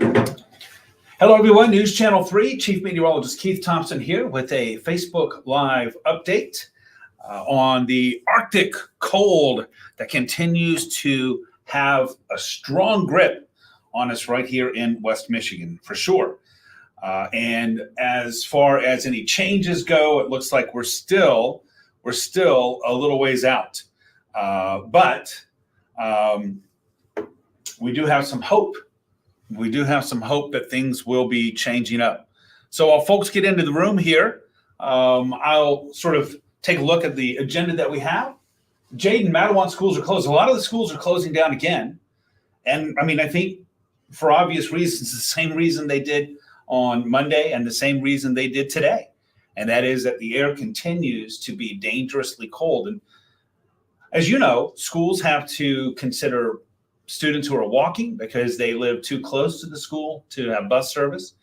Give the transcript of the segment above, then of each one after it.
Hello, everyone. News Channel 3, Chief Meteorologist Keith Thompson here with a Facebook Live update on the Arctic cold that continues to have a strong grip on us right here in West Michigan, for sure. And as far as any changes go, it looks like we're still a little ways out. But we do have some hope. We do have some hope that things will be changing up. So while folks get into the room here, I'll sort of take a look at the agenda that we have. Jade and Matawan schools are closed. A lot of the schools are closing down again. And I mean, I think for obvious reasons, the same reason they did on Monday and the same reason they did today. And that is that the air continues to be dangerously cold. And as you know, schools have to consider students who are walking because they live too close to the school to have bus service,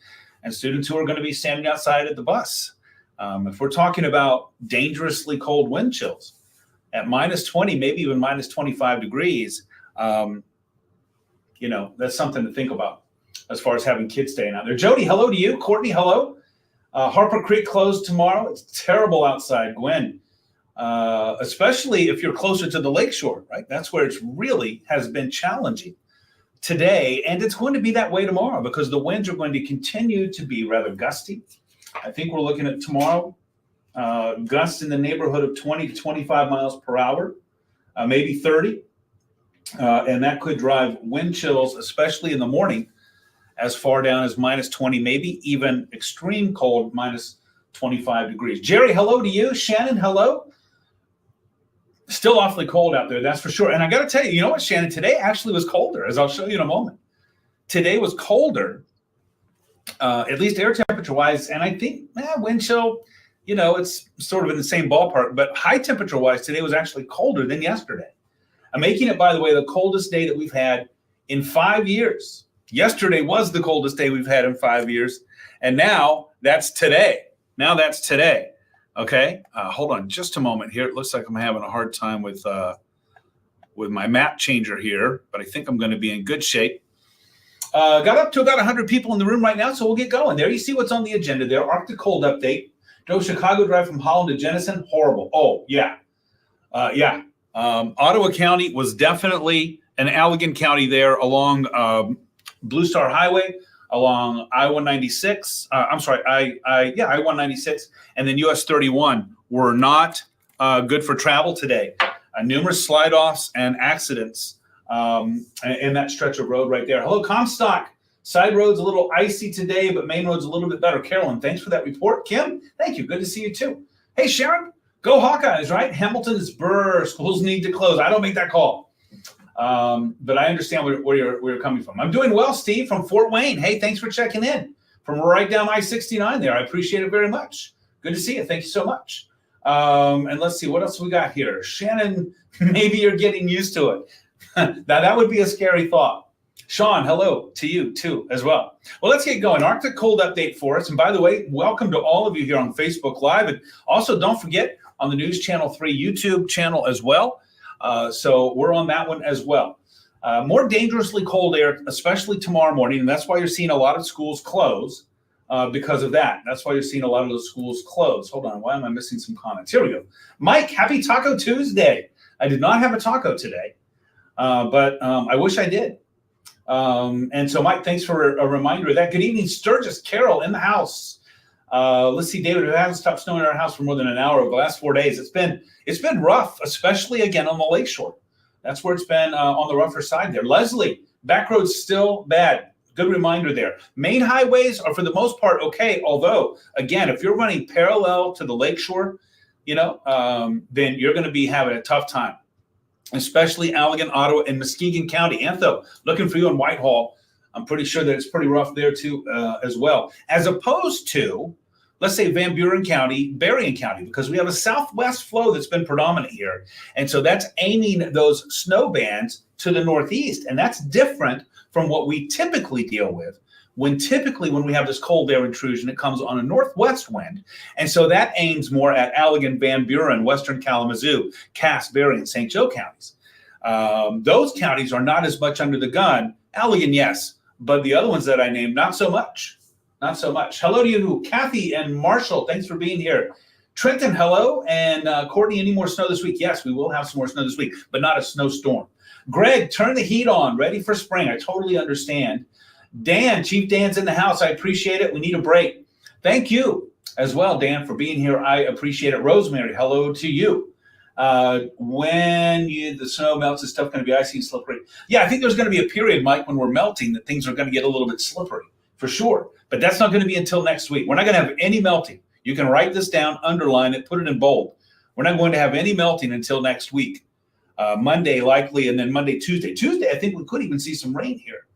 and students who are going to be standing outside at the bus. If we're talking about dangerously cold wind chills at minus 20, maybe even minus 25 degrees, that's something to think about as far as having kids staying out there. Jody, hello to you. Courtney, hello. Harper Creek closed tomorrow. It's terrible outside, Gwen. Especially if you're closer to the lakeshore, right? That's where it's really has been challenging today. And it's going to be that way tomorrow because the winds are going to continue to be rather gusty. I think we're looking at tomorrow, gusts in the neighborhood of 20 to 25 miles per hour, maybe 30. And that could drive wind chills, especially in the morning, as far down as minus 20, maybe even extreme cold, minus 25 degrees. Jerry, hello to you. Shannon, hello. Still awfully cold out there, that's for sure. And I got to tell you, you know what, Shannon, today actually was colder, as I'll show you in a moment. Today was colder, at least air temperature-wise, and I think wind chill, it's sort of in the same ballpark, but high temperature-wise, today was actually colder than yesterday. I'm making it, by the way, the coldest day that we've had in 5 years. Yesterday was the coldest day we've had in 5 years, and now that's today. Okay, hold on just a moment here. It looks like I'm having a hard time with my map changer here, but I think I'm going to be in good shape. Got up to about 100 people in the room right now, so we'll get going. There you see what's on the agenda there. Arctic cold update. Drove Chicago Drive from Holland to Jenison. Horrible. Oh, yeah. Ottawa County was definitely an Allegan County there along Blue Star Highway, along I-196, I-196, and then US 31 were not good for travel today. Numerous slide-offs and accidents in that stretch of road right there. Hello, Comstock. Side roads a little icy today, but main roads a little bit better. Carolyn, thanks for that report. Kim, thank you. Good to see you too. Hey, Sharon, go Hawkeyes, right? Hamilton is brr. Schools need to close. I don't make that call. But I understand where you're coming from. I'm doing well, Steve, from Fort Wayne. Hey, thanks for checking in from right down I-69 there. I appreciate it very much. Good to see you. Thank you so much. And let's see, what else we got here? Shannon, maybe you're getting used to it. Now, that would be a scary thought. Sean, hello to you too as well. Well, let's get going. Arctic cold update for us. And by the way, welcome to all of you here on Facebook Live. And also don't forget on the News Channel 3 YouTube channel as well. So we're on that one as well. More dangerously cold air, especially tomorrow morning. And that's why you're seeing a lot of schools close because of that. That's why you're seeing a lot of those schools close. Hold on. Why am I missing some comments? Here we go. Mike, happy Taco Tuesday. I did not have a taco today, but I wish I did. And so, Mike, thanks for a reminder of that. Good evening, Sturgis. Carol in the house. Let's see, David, it hasn't stopped snowing in our house for more than an hour over the last 4 days. It's been rough, especially again on the lakeshore. That's where it's been on the rougher side there. Leslie, back roads still bad. Good reminder there. Main highways are for the most part okay. Although, again, if you're running parallel to the lakeshore, then you're going to be having a tough time, especially Allegan, Ottawa, and Muskegon County. Antho, looking for you in Whitehall. I'm pretty sure that it's pretty rough there too as well, as opposed to, let's say, Van Buren County, Berrien County, because we have a southwest flow that's been predominant here. And so that's aiming those snow bands to the northeast. And that's different from what we typically deal with when we have this cold air intrusion, it comes on a northwest wind. And so that aims more at Allegan, Van Buren, Western Kalamazoo, Cass, Berrien, St. Joe counties. Those counties are not as much under the gun. Allegan, yes. but the other ones that I named, not so much. Not so much. Hello to you, Kathy and Marshall. Thanks for being here. Trenton, hello. And Courtney, any more snow this week? Yes, we will have some more snow this week, but not a snowstorm. Greg, turn the heat on. Ready for spring. I totally understand. Dan, Chief Dan's in the house. I appreciate it. We need a break. Thank you as well, Dan, for being here. I appreciate it. Rosemary, hello to you. When the snow melts, is stuff going to be icy and slippery? Yeah, I think there's going to be a period, Mike, when we're melting that things are going to get a little bit slippery, for sure. But that's not going to be until next week. We're not going to have any melting. You can write this down, underline it, put it in bold. We're not going to have any melting until next week. Monday likely, and then Monday, Tuesday. Tuesday, I think we could even see some rain here.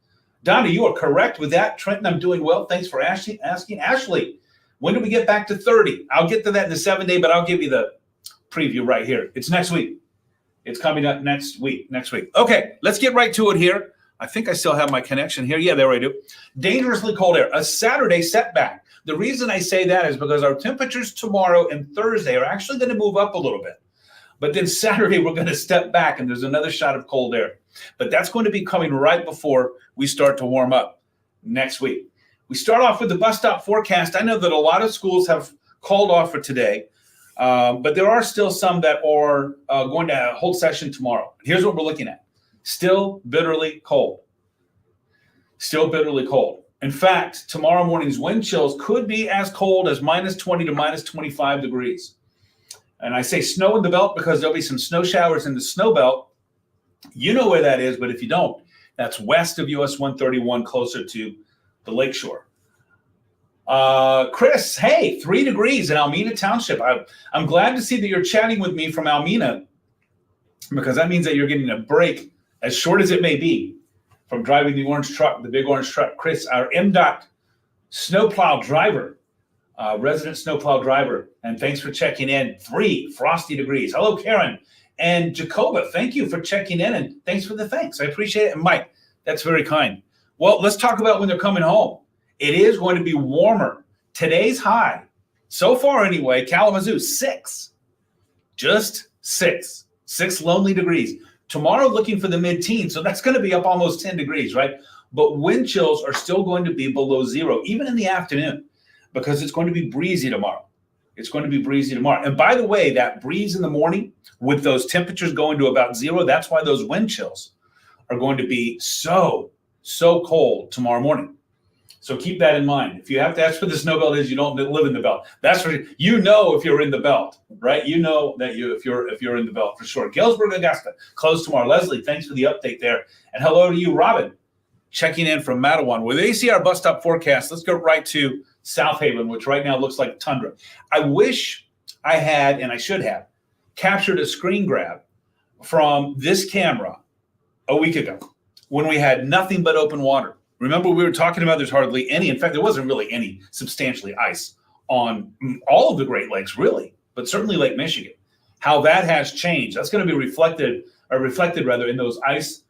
Donna, you are correct with that. Trenton, I'm doing well. Thanks for asking. Ashley, when do we get back to 30? I'll get to that in the 7-day, but I'll give you the preview right here. It's next week. It's coming up next week. Okay, let's get right to it here. I think I still have my connection here. Yeah, there I do. Dangerously cold air, a Saturday setback. The reason I say that is because our temperatures tomorrow and Thursday are actually going to move up a little bit. But then Saturday, we're going to step back, and there's another shot of cold air. But that's going to be coming right before we start to warm up next week. We start off with the bus stop forecast. I know that a lot of schools have called off for today, but there are still some that are going to hold session tomorrow. Here's what we're looking at. Still bitterly cold. Still bitterly cold. In fact, tomorrow morning's wind chills could be as cold as -20 to -25 degrees. And I say snow in the belt because there'll be some snow showers in the snow belt. You know where that is, but if you don't, that's west of US 131, closer to the lakeshore. Chris, hey, 3 degrees in Almena Township. I'm glad to see that you're chatting with me from Almena, because that means that you're getting a break, as short as it may be, from driving the orange truck, the big orange truck. Chris, our MDOT snowplow driver, resident snowplow driver, and thanks for checking in. 3 frosty degrees. Hello, Karen and Jacoba. Thank you for checking in, and thanks for the thanks. I appreciate it. And Mike, that's very kind. Well, let's talk about when they're coming home. It is going to be warmer. Today's high, so far anyway, Kalamazoo, 6. Just 6. 6 lonely degrees. Tomorrow looking for the mid-teens, so that's going to be up almost 10 degrees, right? But wind chills are still going to be below 0, even in the afternoon, because it's going to be breezy tomorrow. It's going to be breezy tomorrow. And by the way, that breeze in the morning with those temperatures going to about 0, that's why those wind chills are going to be so cold tomorrow morning. So keep that in mind. If you have to ask where the snow belt is, you don't live in the belt. That's for you know if you're in the belt, right? You know that if you're in the belt for sure. Galesburg, Augusta, closed tomorrow. Leslie, thanks for the update there. And hello to you, Robin, checking in from Matawan. With ACR bus stop forecast, let's go right to South Haven, which right now looks like tundra. I wish I had, and I should have, captured a screen grab from this camera a week ago when we had nothing but open water. Remember, we were talking about there's hardly any. In fact, there wasn't really any substantially ice on all of the Great Lakes, really, but certainly Lake Michigan. How that has changed. That's going to be reflected in those ice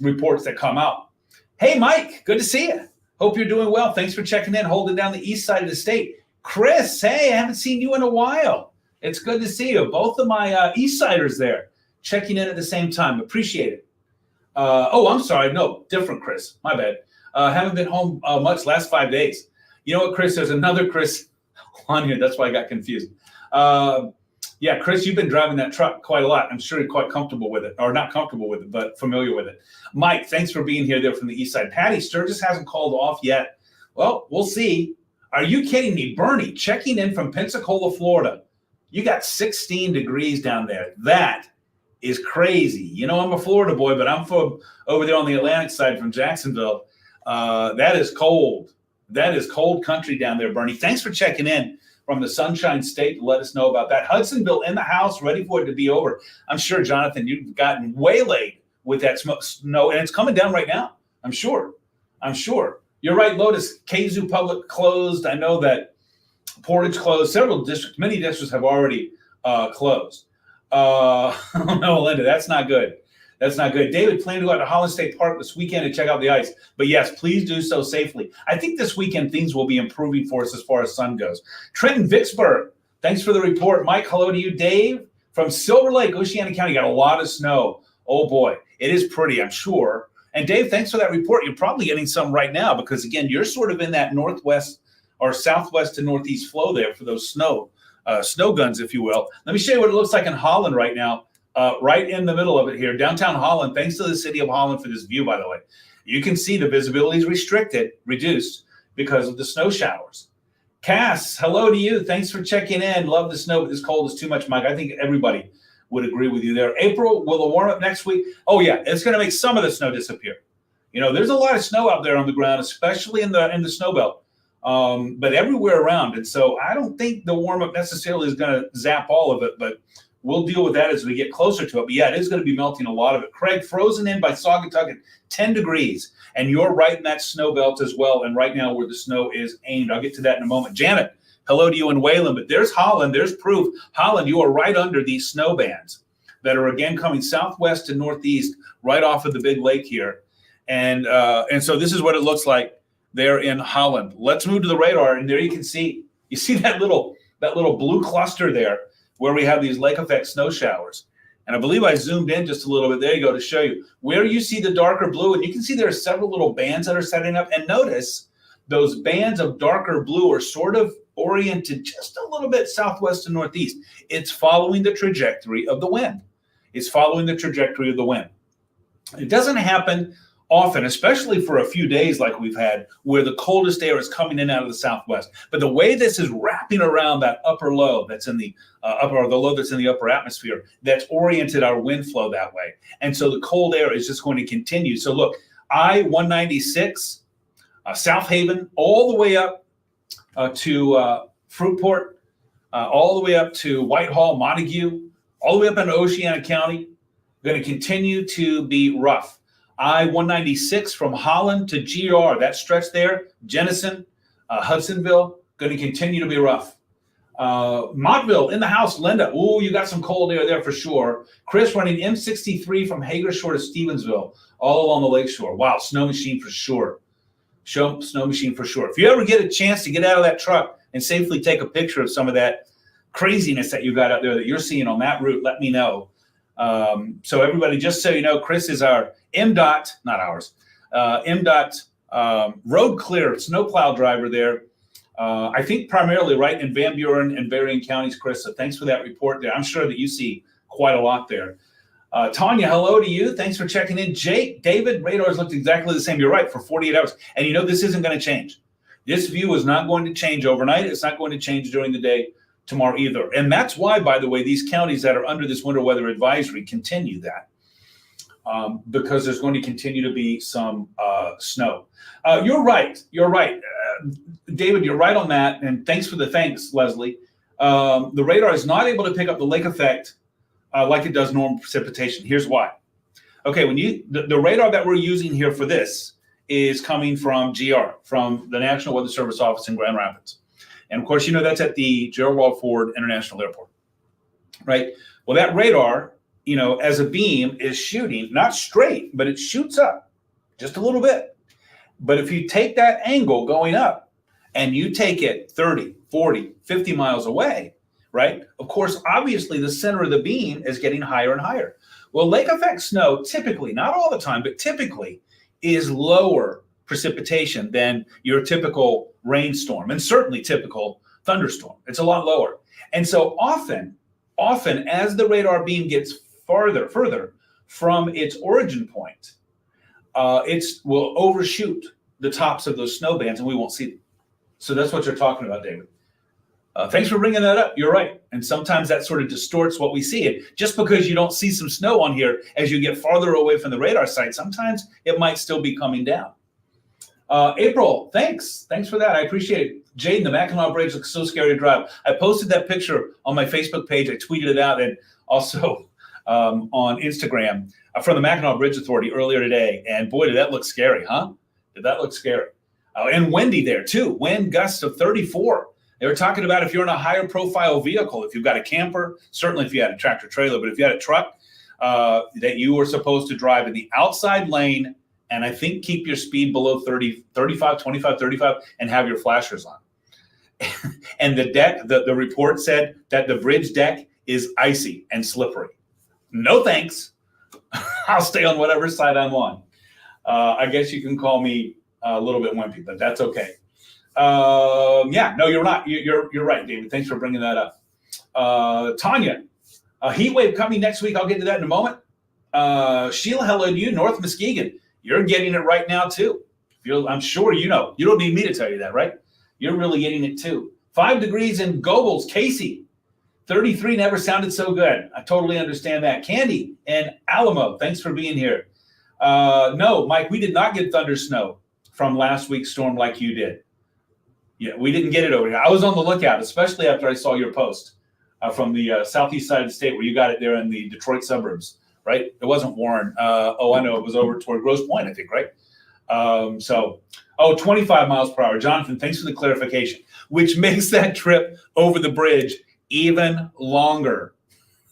reports that come out. Hey, Mike, good to see you. Hope you're doing well. Thanks for checking in, holding down the east side of the state. Chris, hey, I haven't seen you in a while. It's good to see you. Both of my east siders there checking in at the same time. Appreciate it. I'm sorry. No, different Chris. My bad. Haven't been home much last 5 days. You know what, Chris? There's another Chris on here. That's why I got confused. Yeah, Chris, you've been driving that truck quite a lot. I'm sure you're quite comfortable with it, or not comfortable with it, but familiar with it. Mike, thanks for being here there from the east side. Patty, Sturgis hasn't called off yet. Well, we'll see. Are you kidding me? Bernie, checking in from Pensacola, Florida. You got 16 degrees down there. That is crazy. You know, I'm a Florida boy, but I'm from over there on the Atlantic side from Jacksonville. That is cold. That is cold country down there, Bernie. Thanks for checking in from the Sunshine State to let us know about that. Hudsonville in the house, ready for it to be over. I'm sure, Jonathan, you've gotten waylaid with that snow, and it's coming down right now. I'm sure. You're right, Lotus. Kazoo Public closed. I know that Portage closed. Several districts, many districts have already closed. No, Linda, that's not good. That's not good. David, plan to go out to Holland State Park this weekend and check out the ice. But yes, please do so safely. I think this weekend things will be improving for us as far as sun goes. Trenton, Vicksburg, thanks for the report. Mike, hello to you. Dave from Silver Lake, Oceana County, got a lot of snow. Oh boy, it is pretty, I'm sure. And Dave, thanks for that report. You're probably getting some right now because, again, you're sort of in that northwest or southwest to northeast flow there for those snow guns, if you will. Let me show you what it looks like in Holland right now, right in the middle of it here, downtown Holland. Thanks to the city of Holland for this view, by the way. You can see the visibility is reduced because of the snow showers. Cass, hello to you. Thanks for checking in. Love the snow, but this cold is too much, Mike. I think everybody would agree with you there. April, will it warm up next week? Oh, yeah, it's going to make some of the snow disappear. You know, there's a lot of snow out there on the ground, especially in the snow belt, but everywhere around. And so I don't think the warm up necessarily is going to zap all of it, but we'll deal with that as we get closer to it. But yeah, it is going to be melting a lot of it. Craig, frozen in by Saugatuck, 10 degrees. And you're right in that snow belt as well. And right now where the snow is aimed. I'll get to that in a moment. Janet, hello to you in Wayland. But there's Holland. There's proof. Holland, you are right under these snow bands that are, again, coming southwest and northeast right off of the big lake here. And so this is what it looks like there in Holland. Let's move to the radar. And there you can see, that little blue cluster there where we have these lake effect snow showers. And I believe I zoomed in just a little bit. There you go, to show you where you see the darker blue. And you can see there are several little bands that are setting up. And notice those bands of darker blue are sort of oriented just a little bit southwest and northeast. It's following the trajectory of the wind. It's following the trajectory of the wind. It doesn't happen often, especially for a few days like we've had, where the coldest air is coming in out of the southwest. But the way this is wrapping around that upper low that's in the the low that's in the upper atmosphere, that's oriented our wind flow that way. And so the cold air is just going to continue. So look, I-196, South Haven, all the way up to Fruitport, all the way up to Whitehall, Montague, all the way up into Oceana County, going to continue to be rough. I-196 from Holland to GR, that stretch there, Jenison, Hudsonville, going to continue to be rough. Montville in the house, Linda. Ooh, you got some cold air there for sure. Chris running M63 from Hagershore to Stevensville, all along the lakeshore. Wow, snow machine for sure. Snow machine for sure. If you ever get a chance to get out of that truck and safely take a picture of some of that craziness that you got out there that you're seeing on that route, let me know. So everybody, just so you know, Chris is our MDOT, not ours, MDOT road clear snowplow driver there. I think primarily right in Van Buren and Berrien counties, Chris. So thanks for that report there. I'm sure that you see quite a lot there. Tanya, hello to you. Thanks for checking in. Jake, David, radars looked exactly the same. You're right, for 48 hours. And you know, this isn't going to change. This view is not going to change overnight. It's not going to change during the day tomorrow either. And that's why, by the way, these counties that are under this winter weather advisory continue that because there's going to continue to be some snow. You're right. David, you're right on that. And thanks for the thanks, Leslie. The radar is not able to pick up the lake effect like it does normal precipitation. Here's why. Okay, when the radar that we're using here for this is coming from GR, from the National Weather Service office in Grand Rapids. And of course, you know, that's at the Gerald Wald Ford International Airport, right? Well, that radar, you know, as a beam is shooting, not straight, but it shoots up just a little bit. But if you take that angle going up and you take it 30, 40, 50 miles away, right? Of course, obviously the center of the beam is getting higher and higher. Well, lake effect snow typically, not all the time, but typically is lower precipitation than your typical rainstorm and certainly typical thunderstorm. It's a lot lower. And so often as the radar beam gets further from its origin point, it will overshoot the tops of those snow bands and we won't see them. So that's what you're talking about, David. Thanks for bringing that up. You're right. And sometimes that sort of distorts what we see. And just because you don't see some snow on here as you get farther away from the radar site, sometimes it might still be coming down. April, thanks. Thanks for that. I appreciate it. Jaden, the Mackinac Bridge looks so scary to drive. I posted that picture on my Facebook page. I tweeted it out and also on Instagram from the Mackinac Bridge Authority earlier today. And boy, did that look scary, huh? Did that look scary? And windy there too. Wind gusts of 34. They were talking about if you're in a higher profile vehicle, if you've got a camper, certainly if you had a tractor trailer, but if you had a truck, that you were supposed to drive in the outside lane and I think keep your speed below 30, 35, 25, 35 and have your flashers on. And the deck, the report said that the bridge deck is icy and slippery. No thanks. I'll stay on whatever side I'm on. I guess you can call me a little bit wimpy, but that's okay. Yeah, no, you're not. You're right, David. Thanks for bringing that up. Tanya, a heat wave coming next week. I'll get to that in a moment. Sheila, hello to you. North Muskegon, you're getting it right now too. I'm sure you know. You don't need me to tell you that, right? You're really getting it too. 5 degrees in Gobles, Casey. 33 never sounded so good. I totally understand that. Candy and Alamo, thanks for being here. No, Mike, we did not get thunder snow from last week's storm like you did. Yeah, we didn't get it over here. I was on the lookout, especially after I saw your post from the southeast side of the state where you got it there in the Detroit suburbs, right? It wasn't Warren. I know it was over toward Grosse Pointe, I think, right? 25 miles per hour. Jonathan, thanks for the clarification, which makes that trip over the bridge even longer.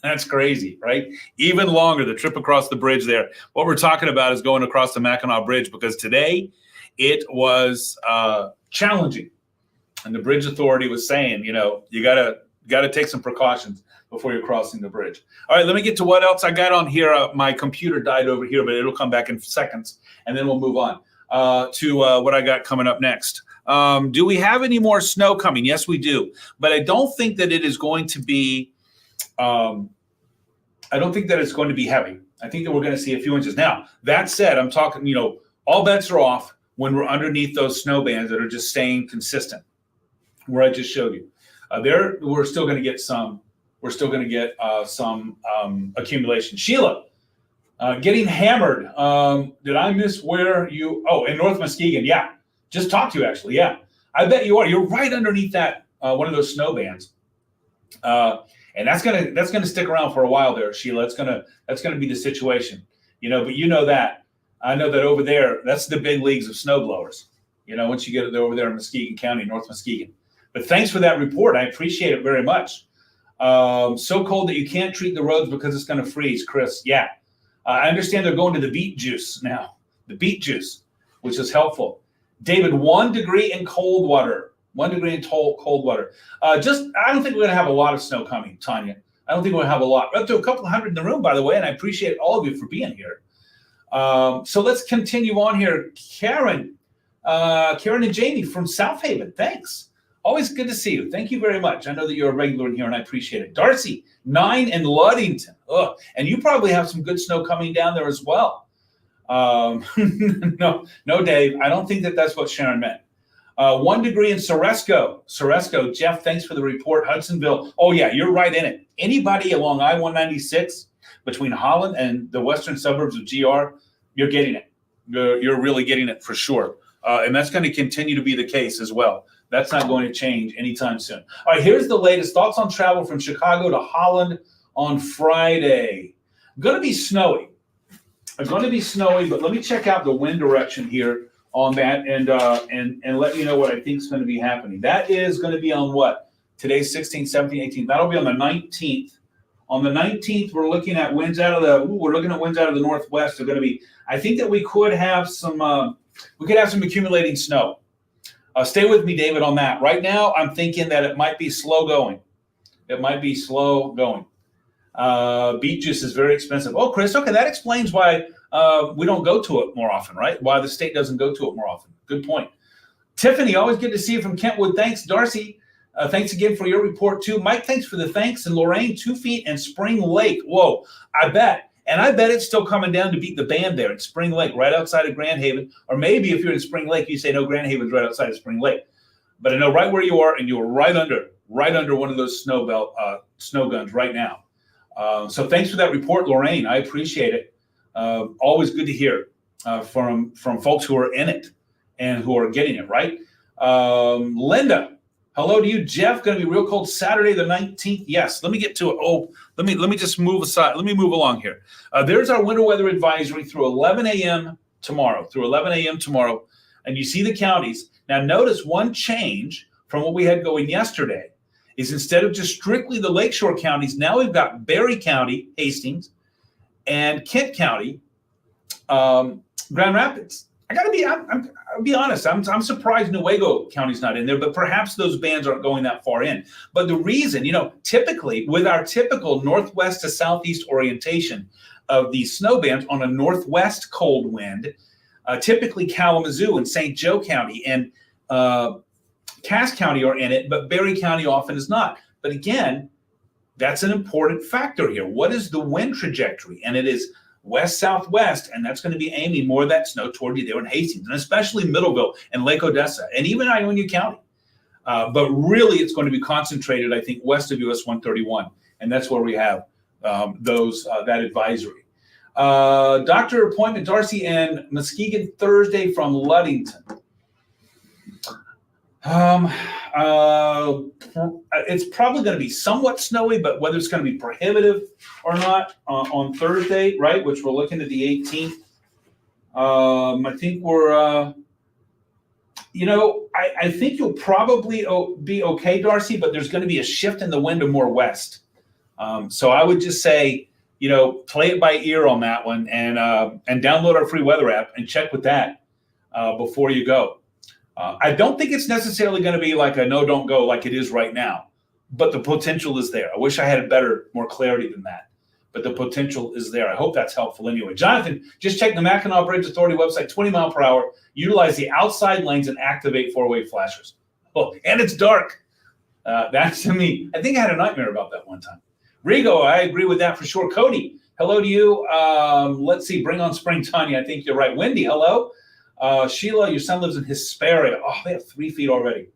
That's crazy, right? Even longer, the trip across the bridge there. What we're talking about is going across the Mackinac Bridge because today it was challenging. And the bridge authority was saying, you gotta take some precautions before you're crossing the bridge. All right, let me get to what else I got on here. My computer died over here, but it'll come back in seconds, and then we'll move on to what I got coming up next. Do we have any more snow coming? Yes, we do. But I don't think that it is going to be I don't think that it's going to be heavy. I think that we're going to see a few inches. Now, that said, I'm talking, all bets are off when we're underneath those snow bands that are just staying consistent, where I just showed you. We're still going to get some. We're still going to get some accumulation. Sheila, getting hammered. Did I miss where you? Oh, in North Muskegon. Yeah, just talked to you actually. Yeah, I bet you are. You're right underneath that one of those snow bands, and that's gonna stick around for a while there, Sheila. That's gonna be the situation, But that I know that over there, that's the big leagues of snow blowers. Once you get over there in Muskegon County, North Muskegon. But thanks for that report. I appreciate it very much. So cold that you can't treat the roads because it's going to freeze, Chris. Yeah. I understand they're going to the beet juice now. The beet juice, which is helpful. David, 1 degree in cold water. 1 degree in cold water. I don't think we're going to have a lot of snow coming, Tanya. I don't think we're going to have a lot. We're up to a couple hundred in the room, by the way, and I appreciate all of you for being here. So let's continue on here. Karen and Jamie from South Haven, thanks. Always good to see you. Thank you very much. I know that you're a regular in here, and I appreciate it. Darcy, 9 in Ludington. Ugh. And you probably have some good snow coming down there as well. No, Dave. I don't think that that's what Sharon meant. 1 degree in Ceresco. Jeff, thanks for the report. Hudsonville. Oh, yeah, you're right in it. Anybody along I-196 between Holland and the western suburbs of GR, you're getting it. You're really getting it for sure. And that's going to continue to be the case as well. That's not going to change anytime soon. All right, here's the latest thoughts on travel from Chicago to Holland on Friday. Going to be snowy. But let me check out the wind direction here on that and let you know what I think is going to be happening. That is going to be on what? Today's 16th, 17th, 18th. That'll be on the 19th. On the 19th, we're looking at winds out of the northwest. They're going to be. I think that we could have some accumulating snow. Stay with me, David, on that. Right now, I'm thinking that it might be slow going. Beet juice is very expensive. Oh, Chris, okay, that explains why we don't go to it more often, right? Why the state doesn't go to it more often. Good point. Tiffany, always good to see you from Kentwood. Thanks, Darcy. Thanks again for your report, too. Mike, thanks for the thanks. And Lorraine, 2 feet and Spring Lake. Whoa, I bet. And I bet it's still coming down to beat the band there at Spring Lake, right outside of Grand Haven. Or maybe if you're in Spring Lake, you say, no, Grand Haven's right outside of Spring Lake. But I know right where you are, and you're right under one of those snow guns right now. So thanks for that report, Lorraine. I appreciate it. Always good to hear from folks who are in it and who are getting it, right? Linda, hello to you. Jeff, going to be real cold Saturday the 19th. Yes, let me get to it. Oh, let me just move aside. Let me move along here. There's our winter weather advisory through 11 a.m. tomorrow. And you see the counties. Now, notice one change from what we had going yesterday is instead of just strictly the lakeshore counties, now we've got Berry County, Hastings, and Kent County, Grand Rapids. I'll be honest. I'm surprised Newaygo County's not in there, but perhaps those bands aren't going that far in. But the reason, typically with our typical northwest to southeast orientation of these snow bands on a northwest cold wind, Typically Kalamazoo and St. Joe County and Cass County are in it, but Berry County often is not. But again, that's an important factor here. What is the wind trajectory? And it is west-southwest, and that's going to be aiming more of that snow toward you there in Hastings, and especially Middleville and Lake Odessa, and even Ionia County. But really, it's going to be concentrated, I think, west of US 131, and that's where we have that advisory. Doctor appointment, Darcy and Muskegon Thursday from Ludington. It's probably going to be somewhat snowy, but whether it's going to be prohibitive or not on Thursday, right, which we're looking at the 18th, I think we're, I think you'll probably be okay, Darcy, but there's going to be a shift in the wind to more west. So I would just say, play it by ear on that one and download our free weather app and check with that before you go. I don't think it's necessarily going to be like a no, don't go like it is right now, but the potential is there. I wish I had more clarity than that, but the potential is there. I hope that's helpful anyway. Jonathan, just check the Mackinac Bridge Authority website, 20 mile per hour. Utilize the outside lanes and activate four-way flashers. Oh, and it's dark. That's to me. I think I had a nightmare about that one time. Rigo, I agree with that for sure. Cody, hello to you. Let's see. Bring on spring, Tanya. I think you're right. Wendy, hello. Sheila, your son lives in Hesperia. Oh, they have 3 feet already.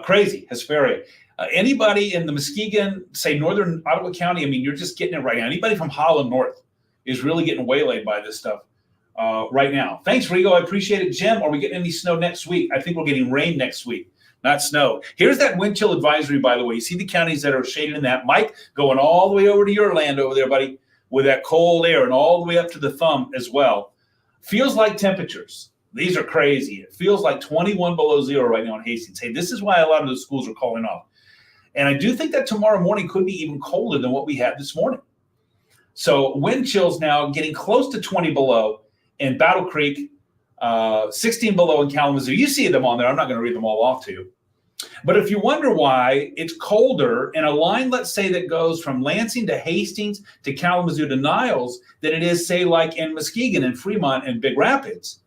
Crazy, Hesperia. Anybody in the Muskegon, say northern Ottawa County, I mean, you're just getting it right now. Anybody from Holland North is really getting waylaid by this stuff right now. Thanks, Rigo. I appreciate it. Jim, are we getting any snow next week? I think we're getting rain next week, not snow. Here's that wind chill advisory, by the way. You see the counties that are shaded in that. Mike, going all the way over to your land over there, buddy, with that cold air and all the way up to the thumb as well. Feels like temperatures. These are crazy. It feels like 21 below zero right now in Hastings. Hey, this is why a lot of the schools are calling off. And I do think that tomorrow morning could be even colder than what we had this morning. So wind chills now getting close to 20 below in Battle Creek, 16 below in Kalamazoo. You see them on there. I'm not going to read them all off to you. But if you wonder why it's colder in a line, let's say, that goes from Lansing to Hastings to Kalamazoo to Niles than it is, say, like in Muskegon and Fremont and Big Rapids,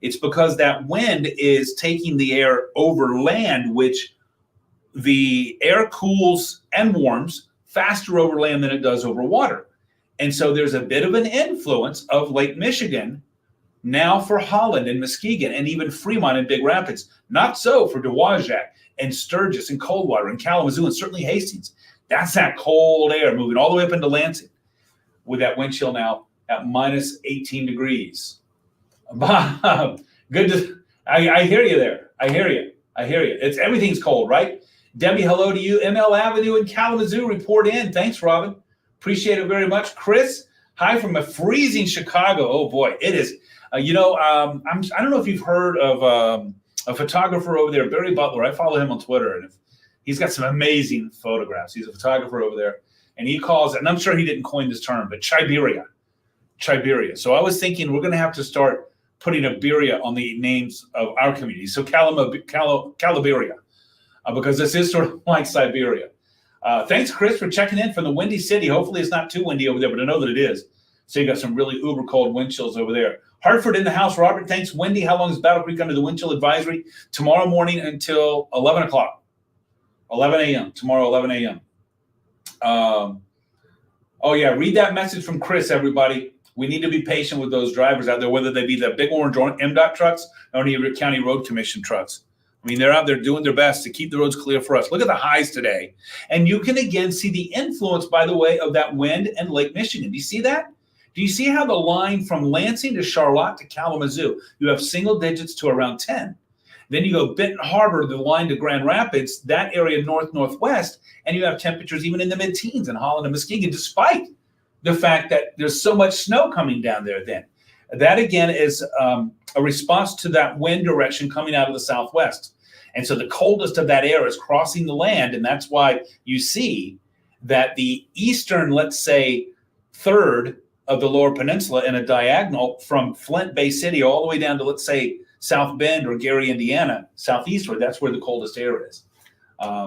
it's because that wind is taking the air over land, which the air cools and warms faster over land than it does over water. And so there's a bit of an influence of Lake Michigan now for Holland and Muskegon and even Fremont and Big Rapids. Not so for Dowagiac and Sturgis and Coldwater and Kalamazoo and certainly Hastings. That's that cold air moving all the way up into Lansing with that wind chill now at minus 18 degrees. Bob, I hear you there. I hear you. Everything's cold, right? Debbie, hello to you. ML Avenue in Kalamazoo, report in. Thanks, Robin. Appreciate it very much. Chris, hi from a freezing Chicago. Oh boy, it is. I don't know if you've heard of a photographer over there, Barry Butler. I follow him on Twitter, and he's got some amazing photographs. He's a photographer over there, and he calls it, and I'm sure he didn't coin this term, but Chiberia. So I was thinking we're going to have to start putting a Beria on the names of our community. So Calaberia, because this is sort of like Siberia. Thanks, Chris, for checking in from the Windy City. Hopefully it's not too windy over there, but I know that it is. So you got some really uber cold wind chills over there. Hartford in the house. Robert, thanks. Wendy, how long is Battle Creek under the wind chill advisory? Tomorrow morning until 11 o'clock. 11 a.m. Tomorrow, 11 a.m. Oh, yeah. Read that message from Chris, everybody. We need to be patient with those drivers out there, whether they be the big orange MDOT trucks or any County Road Commission trucks. I mean, they're out there doing their best to keep the roads clear for us. Look at the highs today. And you can again see the influence, by the way, of that wind and Lake Michigan. Do you see that? Do you see how the line from Lansing to Charlotte to Kalamazoo, you have single digits to around 10. Then you go Benton Harbor, the line to Grand Rapids, that area northwest, and you have temperatures even in the mid-teens in Holland and Muskegon, despite the fact that there's so much snow coming down there then. That, again, is a response to that wind direction coming out of the southwest. And so the coldest of that air is crossing the land, and that's why you see that the eastern, let's say, third of the Lower Peninsula in a diagonal from Flint Bay City all the way down to, let's say, South Bend or Gary, Indiana, southeastward, that's where the coldest air is.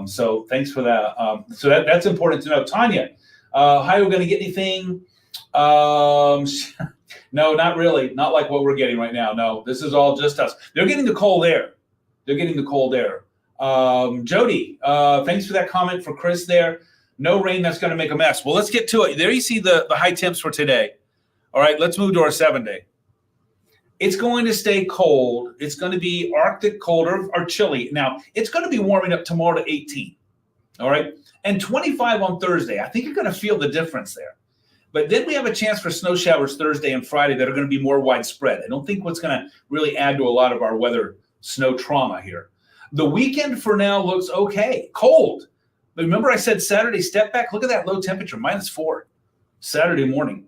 So thanks for that. So that's important to know. Tanya, how are we going to get anything? No, not really. Not like what we're getting right now. No, this is all just us. They're getting the cold air. They're getting the cold air. Jody, thanks for that comment for Chris there. No rain, that's going to make a mess. Well, let's get to it. There you see the high temps for today. All right, let's move to our 7-day. It's going to stay cold. It's going to be Arctic cold or chilly. Now, it's going to be warming up tomorrow to 18. All right, and 25 on Thursday. I think you're going to feel the difference there. But then we have a chance for snow showers Thursday and Friday that are going to be more widespread. I don't think what's going to really add to a lot of our weather snow trauma here. The weekend for now looks okay. Cold. But remember I said Saturday step back? Look at that low temperature, -4 Saturday morning.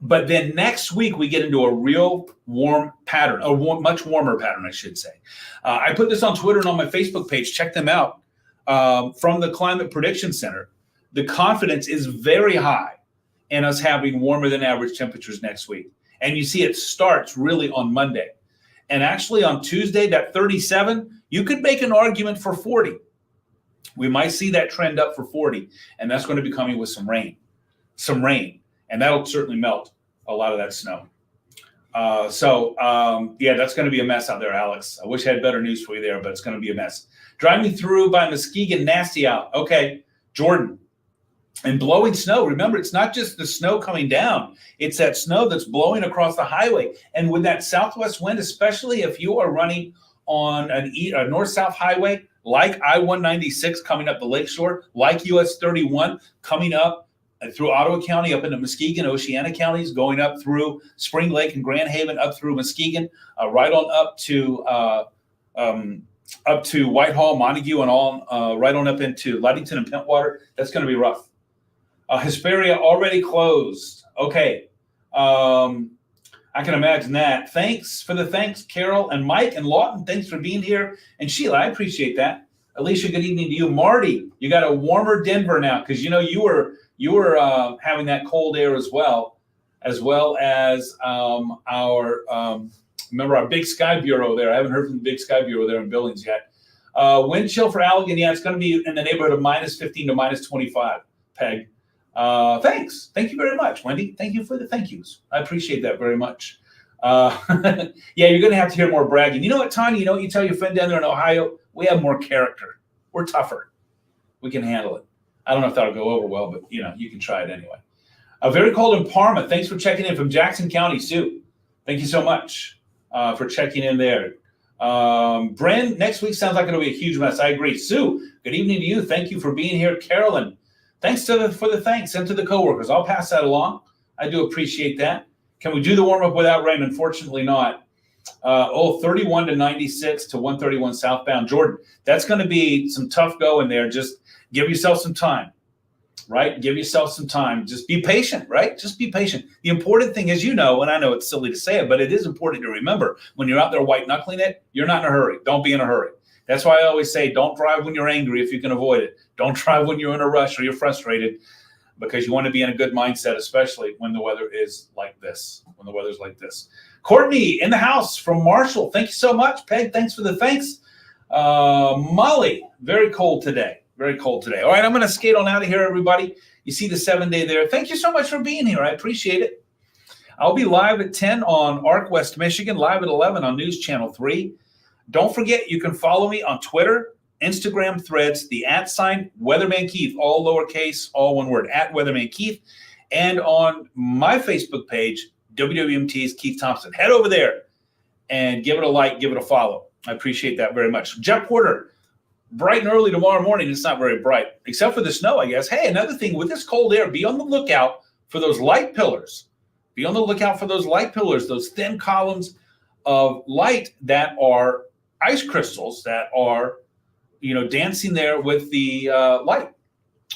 But then next week we get into a real warm pattern, much warmer pattern, I should say. I put this on Twitter and on my Facebook page. Check them out. From the Climate Prediction Center, the confidence is very high in us having warmer than average temperatures next week. And you see it starts really on Monday. And actually on Tuesday, that 37, you could make an argument for 40. We might see that trend up for 40, and that's going to be coming with some rain. And that'll certainly melt a lot of that snow. Yeah, that's going to be a mess out there, Alex. I wish I had better news for you there, but it's going to be a mess. Driving through by Muskegon, nasty out. Okay, Jordan. And blowing snow. Remember, it's not just the snow coming down. It's that snow that's blowing across the highway. And with that southwest wind, especially if you are running on a north-south highway, like I-196 coming up the lakeshore, like US 31 coming up through Ottawa County, up into Muskegon, Oceana counties, going up through Spring Lake and Grand Haven, up through Muskegon, right on up to Whitehall, Montague, and all right on up into Ludington and Pentwater. That's going to be rough. Hesperia already closed. Okay. I can imagine that. Thanks, Carol and Mike and Lawton. Thanks for being here. And Sheila, I appreciate that. Alicia, good evening to you. Marty, you got a warmer Denver now because you know you were having that cold air as well as remember our Big Sky Bureau there. I haven't heard from the Big Sky Bureau there in Billings yet. Wind chill for Allegan, yeah, it's going to be in the neighborhood of -15 to -25. Peg. Thanks. Thank you very much, Wendy. Thank you for the thank yous. I appreciate that very much. Yeah, you're going to have to hear more bragging. You know what, Tanya? You know what you tell your friend down there in Ohio? We have more character. We're tougher. We can handle it. I don't know if that'll go over well, but you can try it anyway. Very cold in Parma. Thanks for checking in from Jackson County, Sue. Thank you so much for checking in there. Bren, next week sounds like it'll be a huge mess. I agree. Sue, good evening to you. Thank you for being here. Carolyn, thanks for the thanks and to the coworkers. I'll pass that along. I do appreciate that. Can we do the warm-up without rain? Unfortunately not. 31 to 96 to 131 southbound. Jordan, that's going to be some tough going there. Just give yourself some time, right? Give yourself some time. Just be patient, right? Just be patient. The important thing is, and I know it's silly to say it, but it is important to remember when you're out there white-knuckling it, you're not in a hurry. Don't be in a hurry. That's why I always say don't drive when you're angry if you can avoid it. Don't drive when you're in a rush or you're frustrated because you want to be in a good mindset, especially when the weather is like this, when the weather's like this. Courtney in the house from Marshall. Thank you so much. Peg, thanks for the thanks. Molly, very cold today. Very cold today. All right, I'm going to skate on out of here, everybody. You see the 7-day there. Thank you so much for being here. I appreciate it. I'll be live at 10 on ARC West Michigan, live at 11 on News Channel 3. Don't forget, you can follow me on Twitter, Instagram, Threads, the @ Weatherman Keith, all lowercase, all one word, @Weatherman Keith, and on my Facebook page, WWMT's Keith Thompson. Head over there and give it a like, give it a follow. I appreciate that very much. Jeff Porter, bright and early tomorrow morning. It's not very bright, except for the snow, I guess. Hey, another thing, with this cold air, be on the lookout for those light pillars. Be on the lookout for those light pillars, those thin columns of light that are ice crystals that are, dancing there with the light.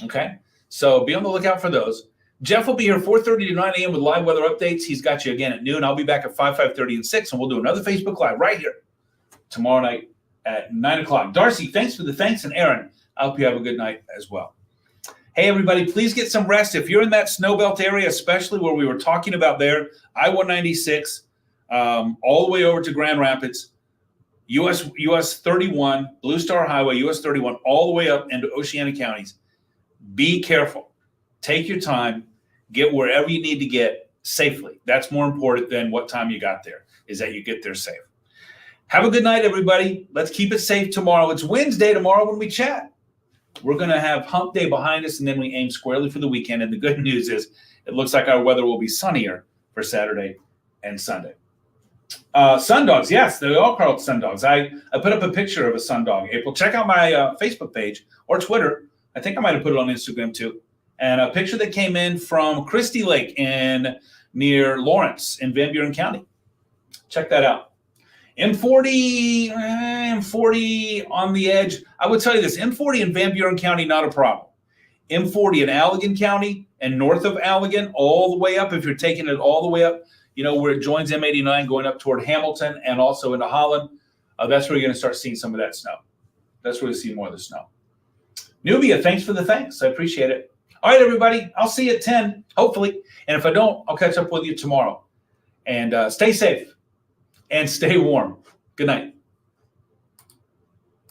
Okay, so be on the lookout for those. Jeff will be here 4:30 to 9 a.m. with live weather updates. He's got you again at noon. I'll be back at 5:30, and 6, and we'll do another Facebook Live right here tomorrow night at 9 o'clock. Darcy, thanks for the thanks, and Aaron, I hope you have a good night as well. Hey, everybody, please get some rest. If you're in that snowbelt area, especially where we were talking about there, I-196, all the way over to Grand Rapids, US 31, Blue Star Highway, US 31, all the way up into Oceana counties. Be careful. Take your time. Get wherever you need to get safely. That's more important than what time you got there, is that you get there safe. Have a good night, everybody. Let's keep it safe tomorrow. It's Wednesday tomorrow when we chat. We're going to have hump day behind us, and then we aim squarely for the weekend. And the good news is it looks like our weather will be sunnier for Saturday and Sunday. Sundogs, yes, they all called sundogs. I put up a picture of a sundog, April. Check out my Facebook page or Twitter. I think I might have put it on Instagram too. And a picture that came in from Christie Lake near Lawrence in Van Buren County. Check that out. M40 on the edge. I would tell you this, M40 in Van Buren County, not a problem. M40 in Allegan County and north of Allegan, all the way up, if you're taking it all the way up, where it joins M89 going up toward Hamilton and also into Holland, that's where you're going to start seeing some of that snow. That's where you see more of the snow. Nubia, thanks for the thanks. I appreciate it. All right, everybody, I'll see you at 10, hopefully. And if I don't, I'll catch up with you tomorrow. And stay safe and stay warm. Good night.